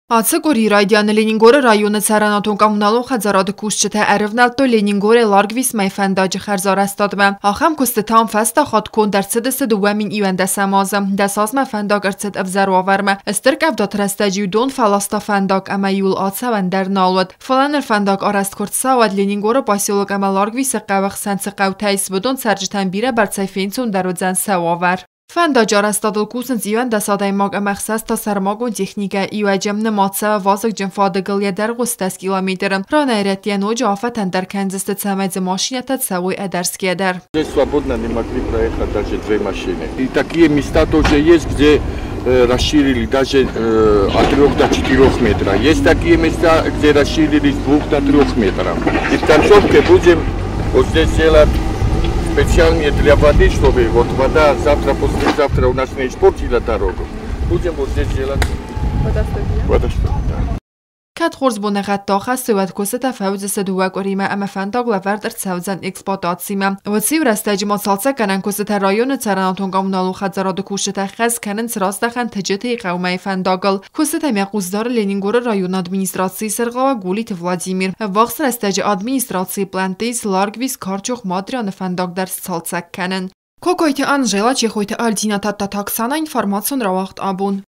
Ацыкори райдяны Ленингоры районы царанатон коммуналу хазарады кушчыта әрівналто Ленингоре ларгвис майфандажы харзар астадмы. Ахам кусты там фаста хат кон дар цидысы дуамин ивенде самазым. Дасаз майфандаг арцид авзар вармы. Истырк авдат растаджи дон фаласта фандаг اما یول آتسا وندر نالود. فلانر فندق آرست کرد سواد لینینگور باسیولوگ اما لارگویس قوق سنس قو تایس بدون سرجتن بیره بر سایفینسون در زن سواور. فندق آرستادل کوسن زیوان دسادای ماگ امخصاص تا سرماگون تکنیکا ایو جمن ماتسا و وازق جنفادگل یدر گستس کیلومترم. رانایرتیان و جافتن در کنزست تسمت ماشینت سوی ادرسکی در. Свободно не могли проехать даже две машины. И такие места тоже есть, где расширили даже от 3 до 4 метров. Есть такие места, где расширили с 2 до 3 метров. И в концовке будем вот здесь делать специальные для воды, чтобы вот вода завтра, послезавтра у нас не испортила дорогу. Будем вот здесь делать водосток. کت خورز بونه غطا خست و کست تفاوت سدوه قریمه اما فندق لورد ارتساوزن اکسپلاتاسیمه و سی ورستاجی ما سالسه کنن کست رایون تراناتون قامنالو خزراد کوشت خز کنن سراست خن تجته قومه فندقل کست میقوزدار لینینگور رایون ادمینستراسی سرقا و گولیت ولادیمیر وقت رستاجی ادمینستراسی پلانتیز لارگویس کارچوخ مادریان فندق در سالسه کنن کوکویت آنژلا چه خویت آلدینا تا تاکسانا اینفورماسیون را وقت آبون